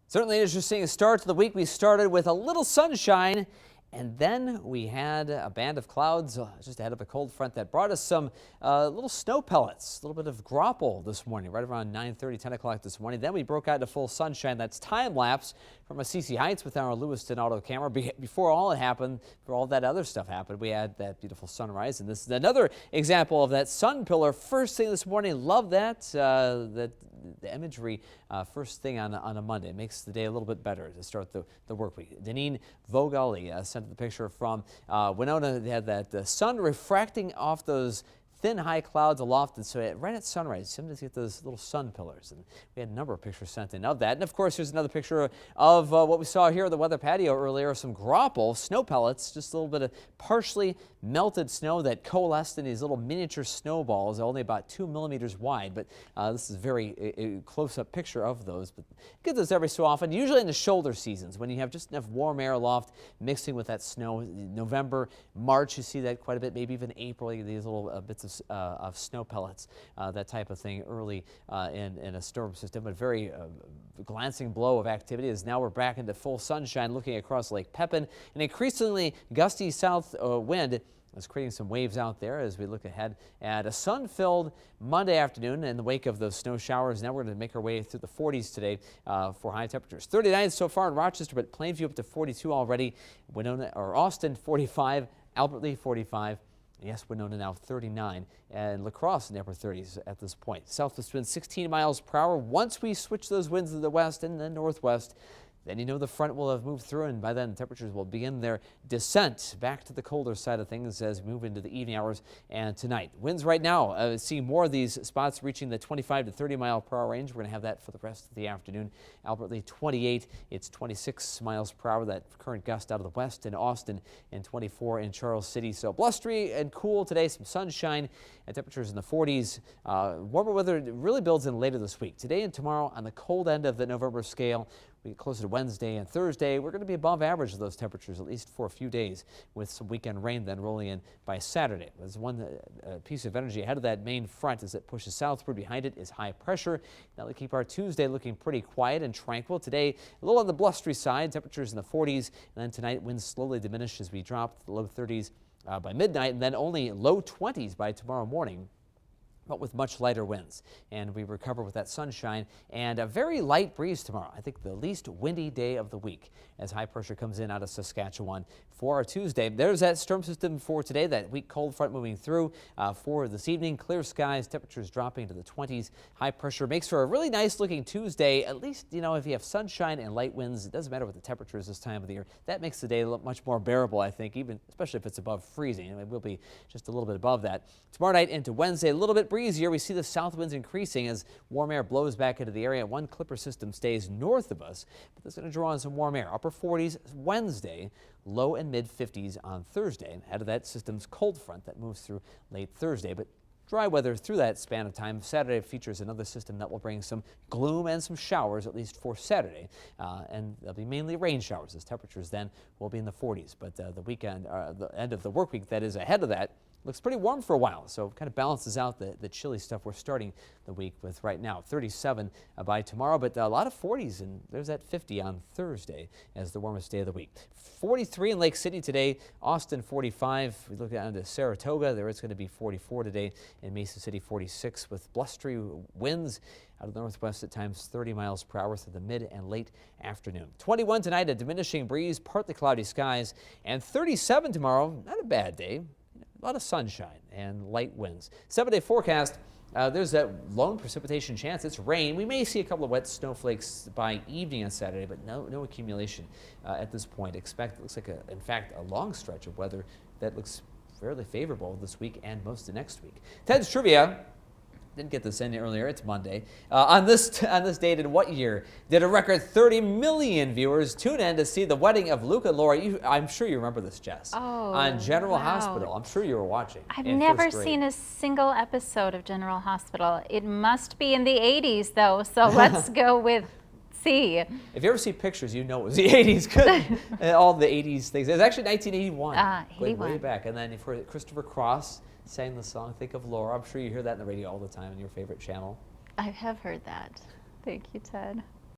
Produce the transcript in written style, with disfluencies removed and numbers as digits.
Certainly an interesting start to the week. We started with a little sunshine, and then we had a band of clouds just ahead of a cold front that brought us some little snow pellets, a little bit of graupel this morning, right around 9:30, 10 o'clock this morning. Then we broke out into full sunshine. That's time-lapse from CC Heights with our Lewiston auto camera. Before all it happened, before all that other stuff happened, we had that beautiful sunrise. And this is another example of that sun pillar first thing this morning. Love that. The imagery first thing on a Monday. It makes the day a little bit better to start the work week. Deneen Vogali sent the picture from Winona. They had that sun refracting off those thin, high clouds aloft, and so right at sunrise, sometimes you get those little sun pillars, and we had a number of pictures sent in of that. And of course, here's another picture of what we saw here at the weather patio earlier, some graupel, snow pellets, just a little bit of partially melted snow that coalesced in these little miniature snowballs, only about 2 millimeters wide, but this is a very close-up picture of those. But get those every so often, usually in the shoulder seasons, when you have just enough warm air aloft mixing with that snow. November, March, you see that quite a bit, maybe even April, you get these little bits of snow pellets, that type of thing early in a storm system. But very glancing blow of activity as now we're back into full sunshine looking across Lake Pepin. An increasingly gusty south wind is creating some waves out there as we look ahead at a sun-filled Monday afternoon in the wake of those snow showers. Now we're going to make our way through the 40s today for high temperatures. 39 so far in Rochester, but Plainview up to 42 already. Winona or Austin 45, Albert Lea 45. Yes, Winona now 39, and La Crosse in the upper 30s at this point. Southwest winds 16 miles per hour. Once we switch those winds to the west and the northwest, then you know the front will have moved through, and by then temperatures will begin their descent back to the colder side of things as we move into the evening hours and tonight. Winds right now, see more of these spots reaching the 25 to 30 mile per hour range. We're going to have that for the rest of the afternoon. Albert Lea 28, it's 26 miles per hour, that current gust out of the west in Austin, and 24 in Charles City. So blustery and cool today, some sunshine and temperatures in the 40s. Warmer weather really builds in later this week. Today and tomorrow on the cold end of the November scale. We get closer to Wednesday and Thursday. We're going to be above average of those temperatures, at least for a few days, with some weekend rain then rolling in by Saturday. There's one piece of energy ahead of that main front as it pushes southward. Behind it is high pressure. That'll keep our Tuesday looking pretty quiet and tranquil. Today, a little on the blustery side, temperatures in the 40s, and then tonight winds slowly diminish as we drop to the low 30s by midnight, and then only low 20s by tomorrow morning, but with much lighter winds. And we recover with that sunshine and a very light breeze tomorrow. I think the least windy day of the week as high pressure comes in out of Saskatchewan for our Tuesday. There's that storm system for today, that weak cold front moving through for this evening. Clear skies, temperatures dropping to the 20s. High pressure makes for a really nice looking Tuesday. At least, you know, if you have sunshine and light winds, it doesn't matter what the temperature is this time of the year. That makes the day look much more bearable, I think, even especially if it's above freezing. It will be just a little bit above that. Tomorrow night into Wednesday, a little bit breezier. We see the south winds increasing as warm air blows back into the area. One clipper system stays north of us, but that's going to draw in some warm air. Upper 40s Wednesday, low and mid 50s on Thursday. Ahead of that system's cold front that moves through late Thursday, but dry weather through that span of time. Saturday features another system that will bring some gloom and some showers, at least for Saturday. And they'll be mainly rain showers as temperatures then will be in the 40s. But the weekend, the end of the work week that is ahead of that, looks pretty warm for a while, so kind of balances out the chilly stuff we're starting the week with right now. 37 by tomorrow, but a lot of 40s, and there's that 50 on Thursday as the warmest day of the week. 43 in Lake City today, Austin 45. We look down to Saratoga, there it's going to be 44 today, in Mason City 46 with blustery winds out of the northwest at times 30 miles per hour through the mid and late afternoon. 21 tonight, a diminishing breeze, partly cloudy skies, and 37 tomorrow, not a bad day. A lot of sunshine and light winds. 7-day forecast. There's that lone precipitation chance. It's rain. We may see a couple of wet snowflakes by evening on Saturday, but no accumulation at this point. Expect, it looks like, in fact, a long stretch of weather that looks fairly favorable this week and most of next week. Ted's Trivia. Didn't get this in earlier. It's Monday. On this date in what year did a record 30 million viewers tune in to see the wedding of Luke and Laura? I'm sure you remember this, Jess. Oh, on General wow. Hospital. I'm sure you were watching. I've never seen a single episode of General Hospital. It must be in the 80s, though. So let's go with C. If you ever see pictures, you know it was the 80s. Good. All the 80s things. It was actually 1981. 81. Way back. And then for Christopher Cross sang the song Think of Laura. I'm sure you hear that on the radio all the time on your favorite channel. I have heard that. Thank you, Ted.